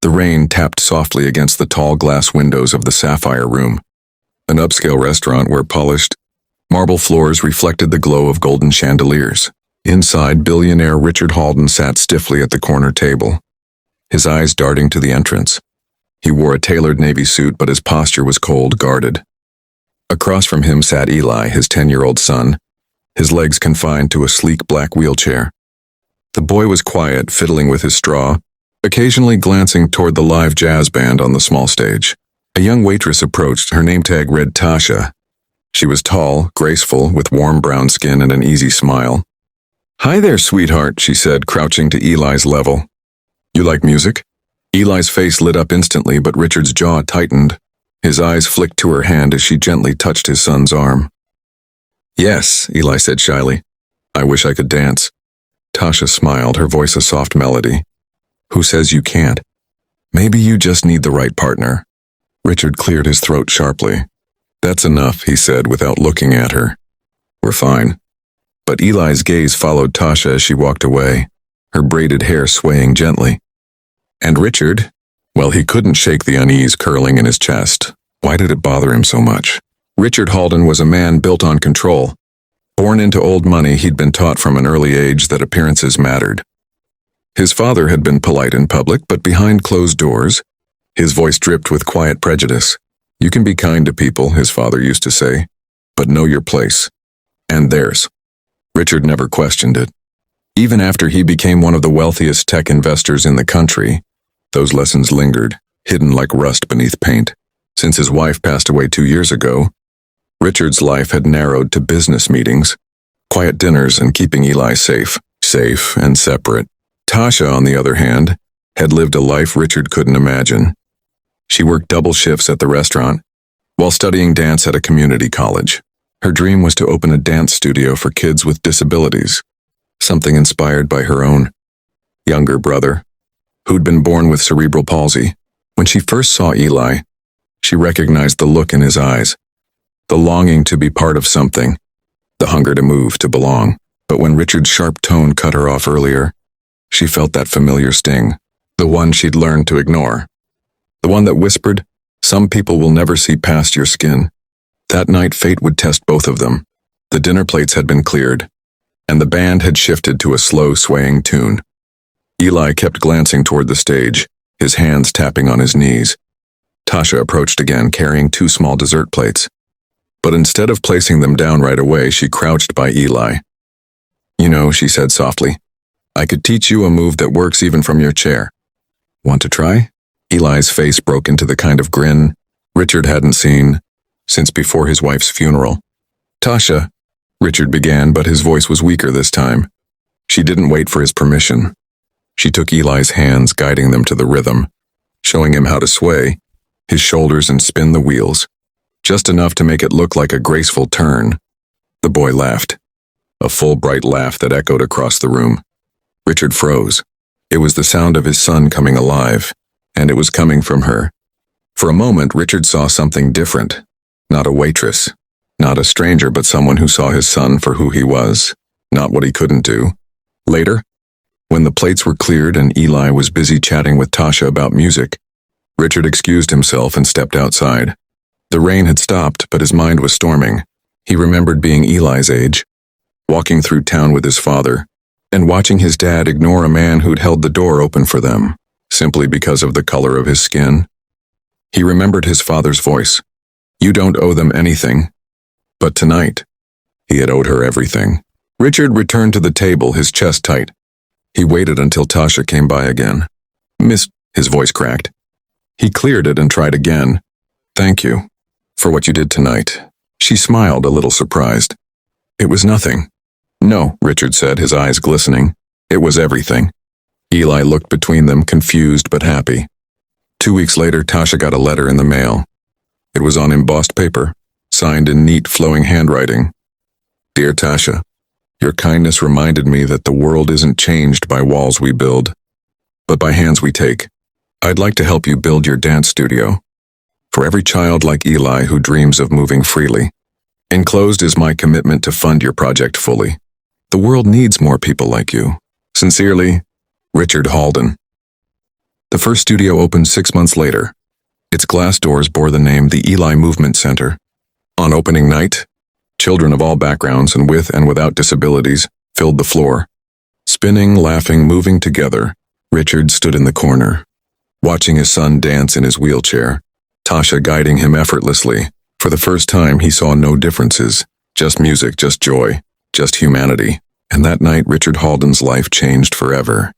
The rain tapped softly against the tall glass windows of the Sapphire Room, an upscale restaurant where polished marble floors reflected the glow of golden chandeliers. Inside, billionaire Richard Halden sat stiffly at the corner table, his eyes darting to the entrance. He wore a tailored navy suit, but his posture was cold, guarded. Across from him sat Eli, his 10-year-old son, his legs confined to a sleek black wheelchair. The boy was quiet, fiddling with his straw, occasionally glancing toward the live jazz band on the small stage. A young waitress approached. Her name tag read Tasha. She was tall, graceful, with warm brown skin and an easy smile. "Hi there, sweetheart," she said, crouching to Eli's level. "You like music?" Eli's face lit up instantly, but Richard's jaw tightened. His eyes flicked to her hand as she gently touched his son's arm. "Yes," Eli said shyly. "I wish I could dance." Tasha smiled, her voice a soft melody. "Who says you can't? Maybe you just need the right partner." Richard cleared his throat sharply. "That's enough," he said without looking at her. "We're fine." But Eli's gaze followed Tasha as she walked away, her braided hair swaying gently. And Richard, well, he couldn't shake the unease curling in his chest. Why did it bother him so much? Richard Halden was a man built on control. Born into old money, he'd been taught from an early age that appearances mattered. His father had been polite in public, but behind closed doors, his voice dripped with quiet prejudice. "You can be kind to people," his father used to say, "but know your place. And theirs." Richard never questioned it. Even after he became one of the wealthiest tech investors in the country, those lessons lingered, hidden like rust beneath paint. Since his wife passed away 2 years ago, Richard's life had narrowed to business meetings, quiet dinners, and keeping Eli safe and separate. Tasha, on the other hand, had lived a life Richard couldn't imagine. She worked double shifts at the restaurant while studying dance at a community college. Her dream was to open a dance studio for kids with disabilities, something inspired by her own younger brother, who'd been born with cerebral palsy. When she first saw Eli, she recognized the look in his eyes, the longing to be part of something, the hunger to move, to belong. But when Richard's sharp tone cut her off earlier, she felt that familiar sting, the one she'd learned to ignore, the one that whispered, "Some people will never see past your skin." That night, fate would test both of them. The dinner plates had been cleared, and the band had shifted to a slow, swaying tune. Eli kept glancing toward the stage, his hands tapping on his knees. Tasha approached again, carrying 2 small dessert plates. But instead of placing them down right away, she crouched by Eli. "You know," she said softly, "I could teach you a move that works even from your chair. Want to try?" Eli's face broke into the kind of grin Richard hadn't seen since before his wife's funeral. "Tasha," Richard began, but his voice was weaker this time. She didn't wait for his permission. She took Eli's hands, guiding them to the rhythm, showing him how to sway his shoulders and spin the wheels, just enough to make it look like a graceful turn. The boy laughed, a full, bright laugh that echoed across the room. Richard froze. It was the sound of his son coming alive, and it was coming from her. For a moment, Richard saw something different. Not a waitress, not a stranger, but someone who saw his son for who he was, not what he couldn't do. Later, when the plates were cleared and Eli was busy chatting with Tasha about music, Richard excused himself and stepped outside. The rain had stopped, but his mind was storming. He remembered being Eli's age, walking through town with his father, and watching his dad ignore a man who'd held the door open for them, simply because of the color of his skin. He remembered his father's voice. "You don't owe them anything." But tonight, he had owed her everything. Richard returned to the table, his chest tight. He waited until Tasha came by again. "Miss," his voice cracked. He cleared it and tried again. "Thank you for what you did tonight." She smiled, a little surprised. "It was nothing." "No," Richard said, his eyes glistening. "It was everything." Eli looked between them, confused but happy. 2 weeks later, Tasha got a letter in the mail. It was on embossed paper, signed in neat, flowing handwriting. "Dear Tasha, your kindness reminded me that the world isn't changed by walls we build, but by hands we take. I'd like to help you build your dance studio. For every child like Eli who dreams of moving freely. Enclosed is my commitment to fund your project fully. The world needs more people like you. Sincerely, Richard Halden." The first studio opened 6 months later. Its glass doors bore the name the Eli Movement Center. On opening night, children of all backgrounds and with and without disabilities filled the floor. Spinning, laughing, moving together, Richard stood in the corner, watching his son dance in his wheelchair, Tasha guiding him effortlessly. For the first time, he saw no differences, just music, just joy, just humanity. And that night, Richard Halden's life changed forever.